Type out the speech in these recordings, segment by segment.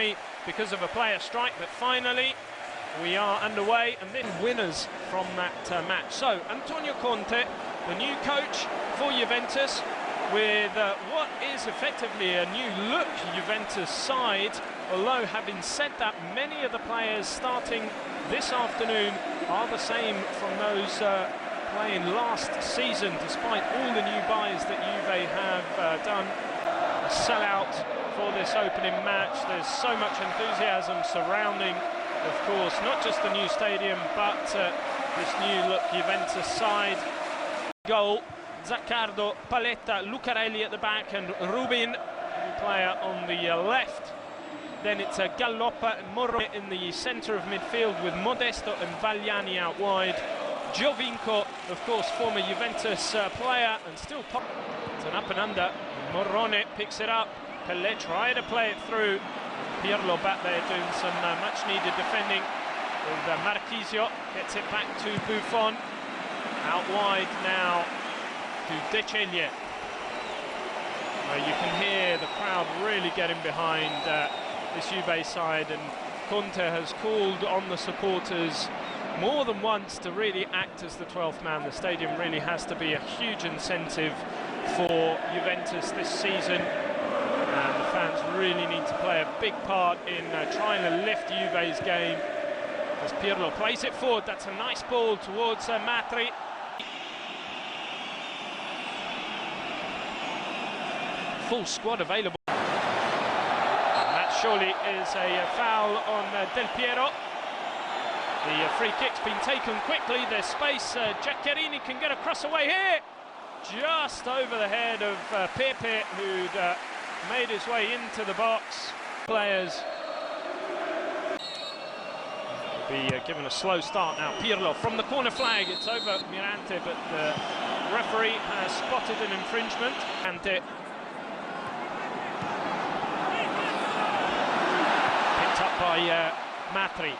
me because of a player strike, but finally we are underway, and then winners from that match. So Antonio Conte, the new coach for Juventus, with what is effectively a new look Juventus side, although having said that, many of the players starting this afternoon are the same from those playing last season, despite all the new buys that Juve have done. A sellout for this opening match. There's so much enthusiasm surrounding, of course, not just the new stadium, but this new look Juventus side. Goal, Zaccardo, Paletta, Lucarelli at the back, and Rubin, the player on the left. Then it's Galloppa and Morro in the centre of midfield, with Modesto and Vagliani out wide. Giovinco, of course, former Juventus player, and still pop. It's an up and under. Morrone picks it up. Pelé try to play it through. Pirlo back there doing some much needed defending. With Ma르키시오 gets it back to Buffon. Out wide now to De Ceglie. You can hear the crowd really getting behind this Juve side, and Conte has called on the supporters more than once to really act as the 12th man. The stadium really has to be a huge incentive for Juventus this season, and the fans really need to play a big part in trying to lift Juve's game. As Pirlo plays it forward, that's a nice ball towards Matri. Full squad available. And that surely is a foul on delpiero. The free kick's been taken quickly. There's space. Giaccherini can get across away here. Just over the head of Pepe, who'd made his way into the box. Players will be given a slow start now. Pirlo from the corner flag. It's over Mirante, but the referee has spotted an infringement. Mirante picked up by Matri.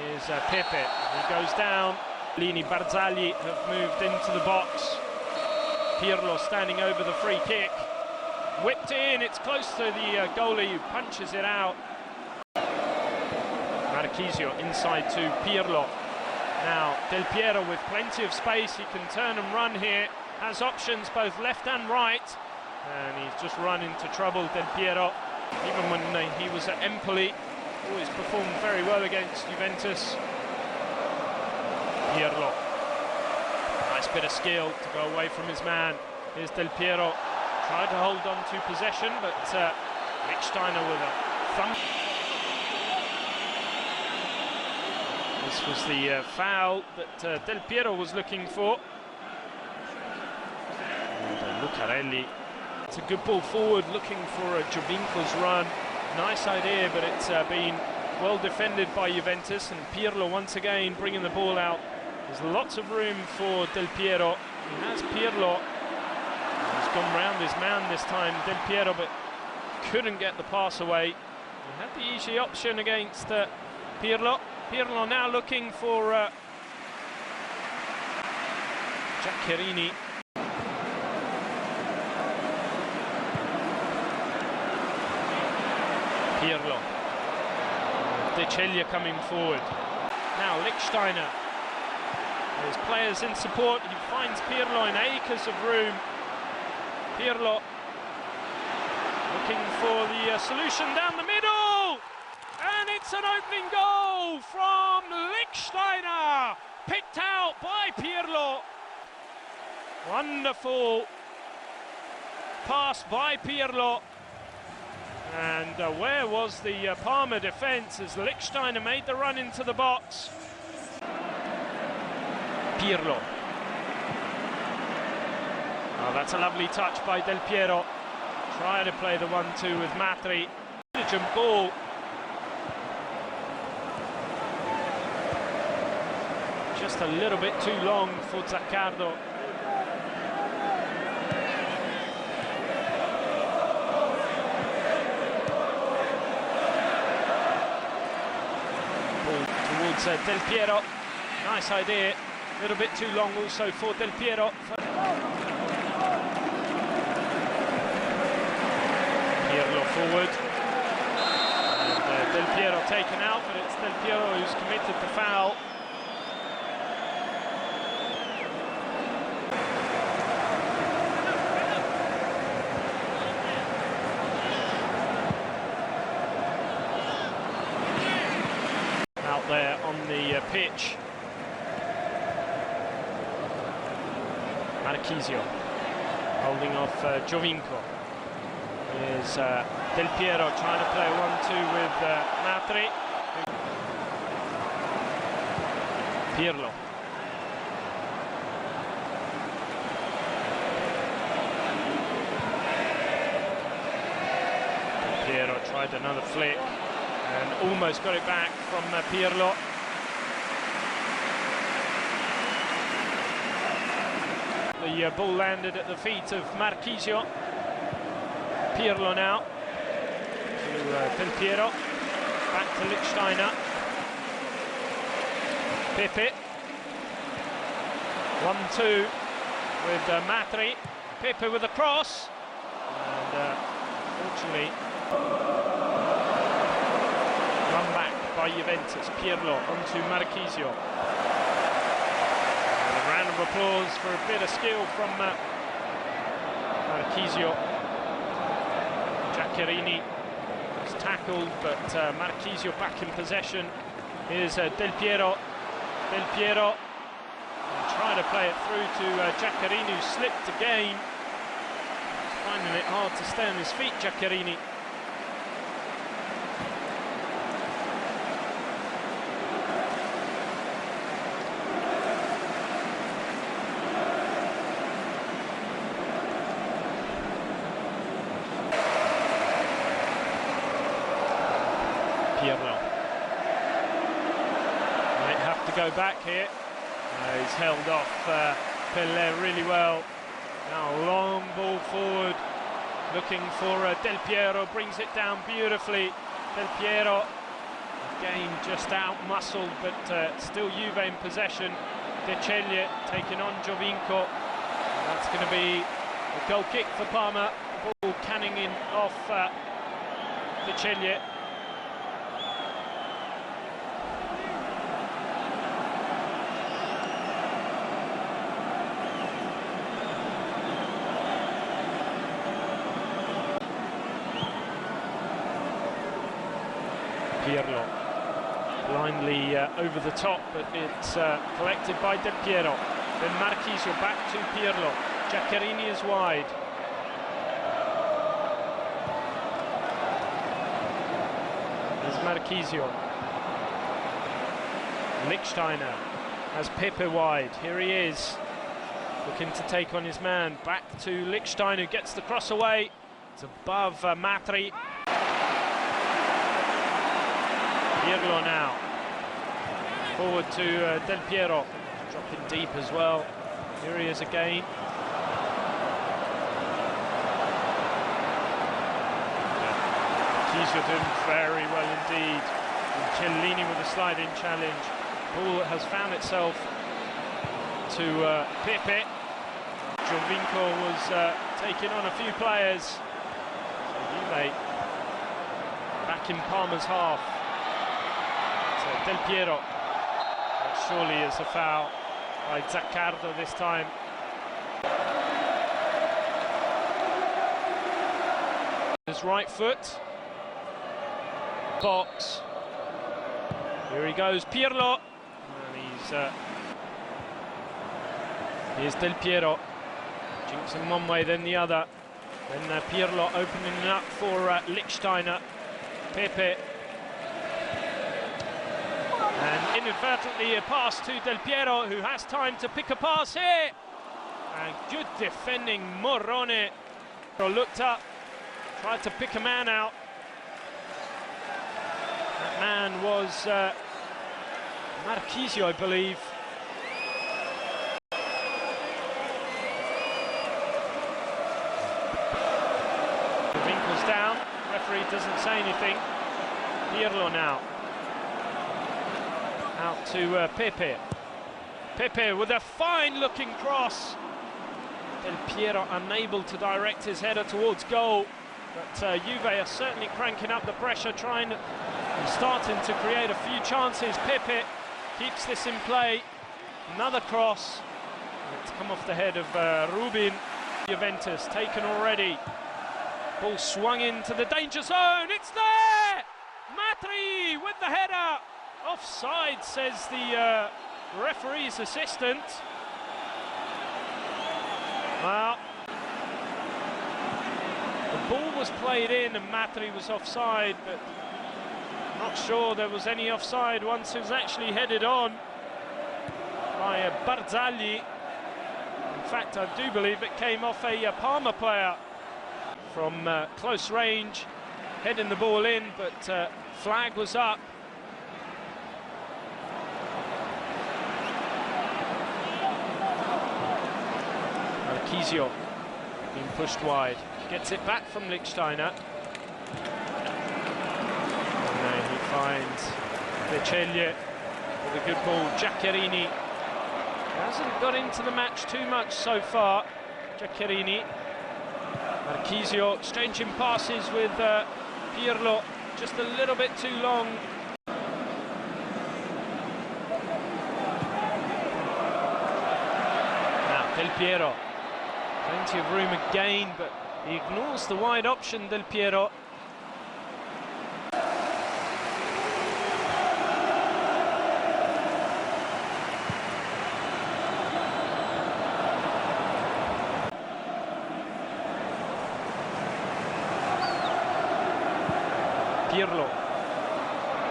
Here's Pepe. He goes down. Lini, Barzagli have moved into the box. Pirlo standing over the free kick. Whipped in, it's close to the goalie who punches it out. Ma르ki시오 inside to Pirlo. Now delpiero with plenty of space, he can turn and run here. Has options both left and right. And he's just run into trouble, delpiero. Even when he was at Empoli, always performed very well against Juventus. Pirlo. Nice bit of skill to go away from his man. Here's delpiero. Tried to hold on to possession, but Lichtsteiner with a thumb. This was the foul that delpiero was looking for. And Lucarelli. It's a good ball forward, looking for Giovinco's run. Nice idea, but it's been well defended by Juventus, and Pirlo once again bringing the ball out. There's lots of room for delpiero. He has Pirlo. He's gone round his man this time, delpiero, but couldn't get the pass away. He had the easy option against Pirlo. Pirlo now looking for Giaccherini. Pirlo. De Ceglie coming forward. Now Lichtsteiner. There's players in support. He finds Pirlo in acres of room. Pirlo looking for the solution down the middle. And it's an opening goal from Lichtsteiner. Picked out by Pirlo. Wonderful pass by Pirlo. And where was the Parma defence as Lichtsteiner made the run into the box? Pirlo. Oh, that's a lovely touch by delpiero. Trying to play the 1-2 with Matri. Intelligent ball. Just a little bit too long for Zaccardo. Towards delpiero. Nice idea. A little bit too long also for delpiero. Pirlo forward. And Piero taken out, but it's Del Piero who's committed the foul. Out there on the pitch. Ma르키시오 holding off Giovinco. Here's Del Piero trying to play 1-2 with Matri. Pirlo. Del Piero tried another flick and almost got it back from Pirlo. The ball landed at the feet of Ma르키시오. Pirlo now to Del Piero, back to Lichtsteiner. Pepe. 1-2 with Matri. Pepe with a cross. And fortunately, run back by Juventus. Pirlo onto Ma르키시오. A round of applause for a bit of skill from Ma르키시오. Giaccherini was tackled, but Ma르키시오 back in possession. Here's Del Piero. Del Piero trying to play it through to Giaccherini, who slipped again. Finding it hard to stay on his feet, Giaccherini. Pirlo might have to go back here. He's held off Pelé really well. Now a long ball forward, looking for Del Piero, brings it down beautifully. Del Piero, again just out-muscled, but still Juve in possession. De Ceglie taking on Giovinco. That's going to be a goal kick for Parma. Ball canning in off De Ceglie. Pirlo blindly over the top, but it's collected by Del Piero. Then Ma르키시오 back to Pirlo. Giaccherini is wide. There's Ma르키시오. Lichtsteiner has Pepe wide. Here he is, looking to take on his man. Back to Lichtsteiner, who gets the cross away. It's above Matri. Pirlo now, forward to Del Piero, dropping deep as well. Here he is again. Ma르ki시ó doing very well indeed. And Chiellini with a sliding challenge. Ball has found itself to Pepe. Giovinco was taking on a few players. So Juve back in Parma's half. Del Piero, surely is a foul by Zaccardo this time. His right foot, box. Here he goes, Pirlo, and here's Del Piero, jinks him one way then the other. Then Pirlo opening it up for Lichtsteiner. Pepe. And inadvertently a pass to Del Piero, who has time to pick a pass here. And good defending, Morone. Looked up, tried to pick a man out. That man was Ma르ki시ó, I believe. Winkles down, referee doesn't say anything. Pirlo now. Out to Pepe. Pepe with a fine-looking cross. Del Piero unable to direct his header towards goal. But Juve are certainly cranking up the pressure, trying He's starting to create a few chances. Pepe keeps this in play. Another cross. It's come off the head of Rubin. Juventus taken already. Ball swung into the danger zone. It's there! Matri with the header. Offside, says the referee's assistant. Well, the ball was played in and Matri was offside, but I'm not sure there was any offside once it was actually headed on by Barzagli. In fact, I do believe it came off a Parma player from close range, heading the ball in, but flag was up. Marzio being pushed wide, gets it back from Lichtsteiner. And he finds Beceglie with a good ball. Giaccherini hasn't got into the match too much so far. Giaccherini. Marzio exchanging passes with Pirlo, just a little bit too long. Now delpiero, plenty of room again, but he ignores the wide option, delpiero. Pirlo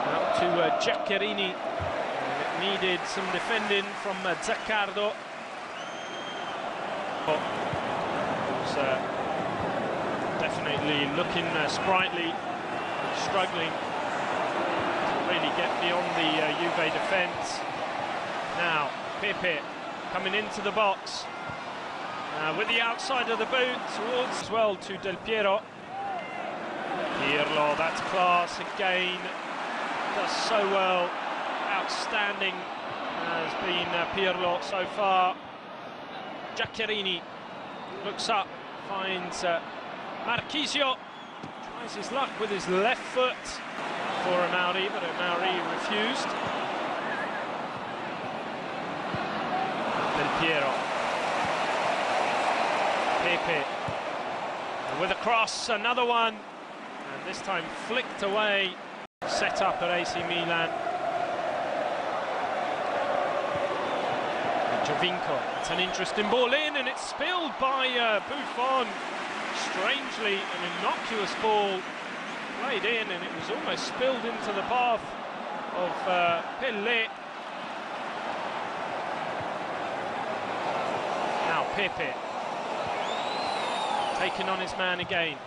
out to Giaccherini. It needed some defending from Zaccardo. Who's definitely looking sprightly, struggling to really get beyond the Juve defence. Now Pepe coming into the box with the outside of the boot towards as well to delpiero. Pirlo, that's class again, does so well, outstanding has been Pirlo so far. Giaccherini looks up, finds Ma르키시오, tries his luck with his left foot for Amauri, but Amauri refused. delpiero, Pepe, and with a cross, another one. And this time flicked away, set up at AC Milan. And Jovinko, it's an interesting ball in, and it's spilled by Buffon. Strangely, an innocuous ball played in, and it was almost spilled into the path of Pelé. Now Pepe, taking on his man again.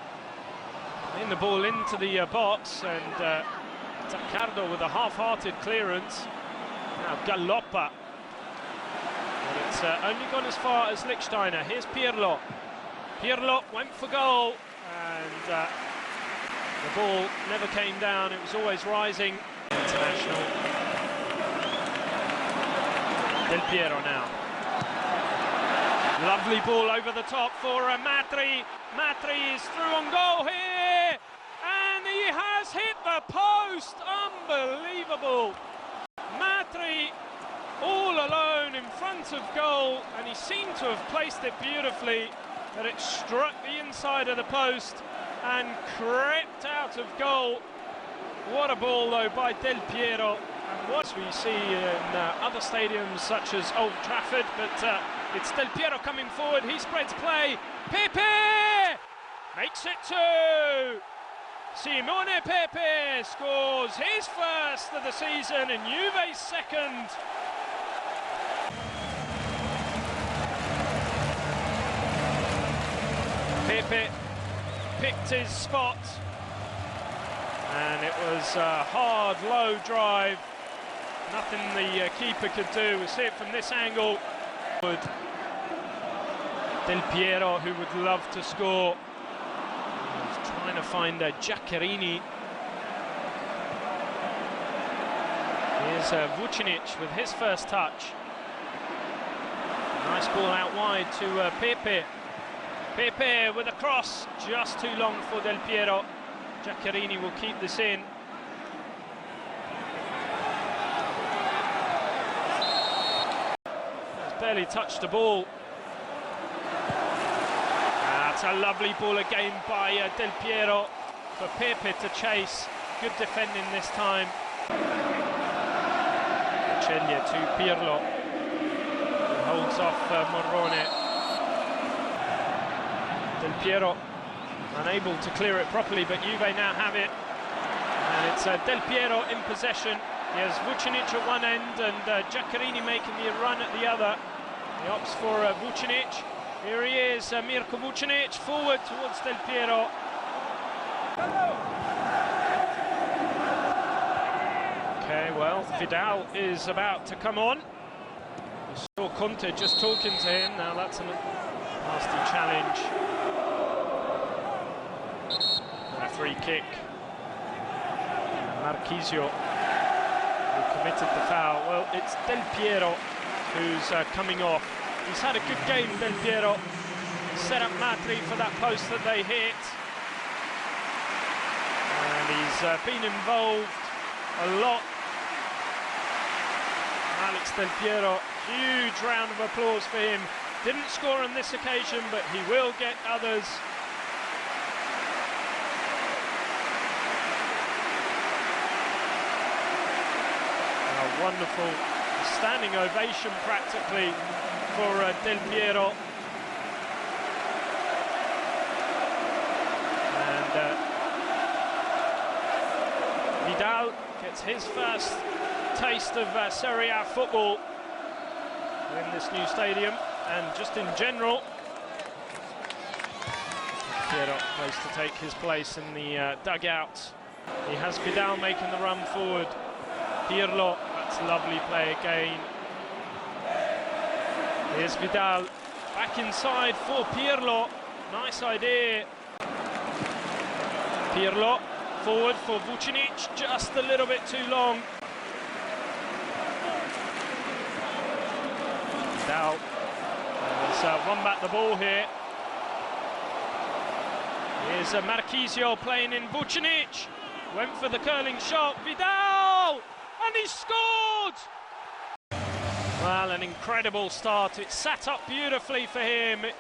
In the ball into the box, and Zaccardo with a half-hearted clearance. Now Galoppa, but it's only gone as far as Lichtsteiner. Here's Pirlo. Pirlo went for goal, and the ball never came down. It was always rising. International. delpiero now. Lovely ball over the top for Matri. Matri is through on goal here, and he has hit the post. Unbelievable. Matri all alone in front of goal, and he seemed to have placed it beautifully, but it struck the inside of the post and crept out of goal. What a ball though by delpiero, and what we see in other stadiums such as Old Trafford, but it's delpiero coming forward. He spreads play. Pepe makes it 2. Simone Pepe scores his first of the season and Juve's second. Pepe picked his spot, and it was a hard, low drive. Nothing the keeper could do. We'll see it from this angle. delpiero, who would love to score. He's trying to find Giaccherini. Here's Vucinic with his first touch. Nice ball out wide to Pepe. Pepe with a cross, just too long for delpiero. Giaccherini will keep this in. barely touched the ball. That's a lovely ball again by delpiero for Pepe to chase. Good defending this time. Ceglia to Pirlo, who holds off Morrone. Delpiero unable to clear it properly, but Juve now have it. And it's delpiero in possession. He has Vucinic at one end and Giaccherini making the run at the other. He opts for Vucinic. Here he is, Mirko Vucinic, forward towards delpiero. Okay, well, Vidal is about to come on. We saw Conte just talking to him. Now that's a nasty challenge. And a free kick. Marzio, who committed the foul. Well, it's delpiero who's coming off. He's had a good game, delpiero. Set up Matri for that post that they hit. And he's been involved a lot. Alex delpiero, huge round of applause for him. Didn't score on this occasion, but he will get others. A wonderful standing ovation practically for delpiero. And Vidal gets his first taste of Serie A football in this new stadium and just in general. Piero place to take his place in the dugout. He has Vidal making the run forward. Pirlo, that's a lovely play again. Here's Vidal back inside for Pirlo. Nice idea. Pirlo forward for Vucinic, just a little bit too long. Vidal has won back the ball here. Here's Marzio playing in Vucinic. Went for the curling shot. Vidal! And he scored! Well, an incredible start. It sat up beautifully for him. It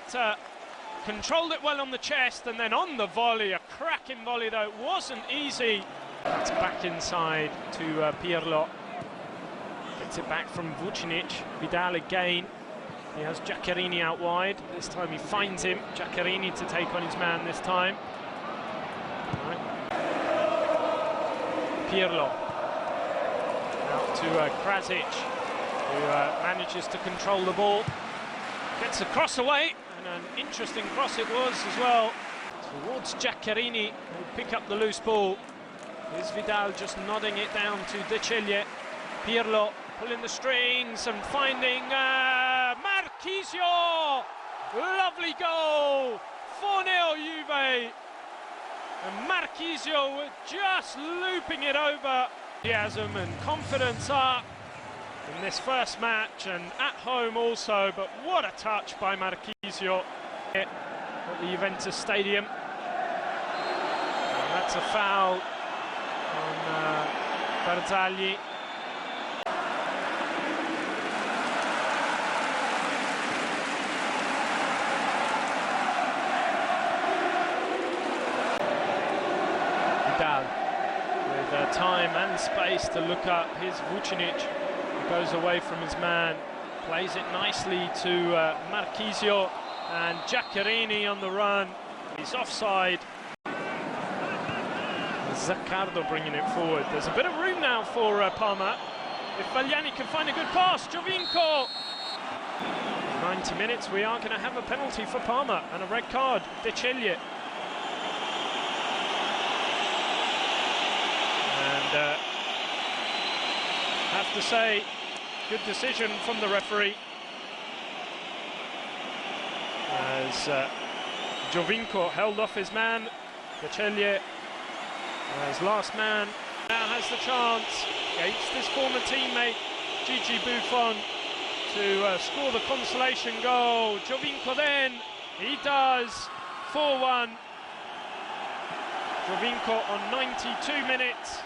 controlled it well on the chest, and then on the volley, a cracking volley though. It wasn't easy. That's back inside to Pirlo. Gets it back from Vucinic. Vidal again. He has Giaccherini out wide. This time he finds him. Giaccherini to take on his man this time. Right. Pirlo. Out to Krasic, who manages to control the ball. Gets a cross away, and an interesting cross it was as well. Towards Giaccherini, who pick up the loose ball. Here's Vidal just nodding it down to De Ceglie. Pirlo pulling the strings and finding Marzio! Lovely goal! 4-0 Juve! And Marzio were just looping it over. Enthusiasm and confidence up in this first match and at home also, but what a touch by Marzio at the Juventus stadium. And that's a foul on Barzagli. Vidal with time and space to look up. Here's Vucinic, who goes away from his man, plays it nicely to Marzio, and Giaccherini on the run. He's offside. Zaccardo bringing it forward. There's a bit of room now for Parma. If Vagliani can find a good pass, Giovinco. 90 minutes, we are going to have a penalty for Parma and a red card. De Ceglie. And have to say, good decision from the referee. As Giovinco held off his man, De Ceglie, as last man, now has the chance against his former teammate, Gigi Buffon, to score the consolation goal. Giovinco then, he does, 4-1. Giovinco on 92 minutes.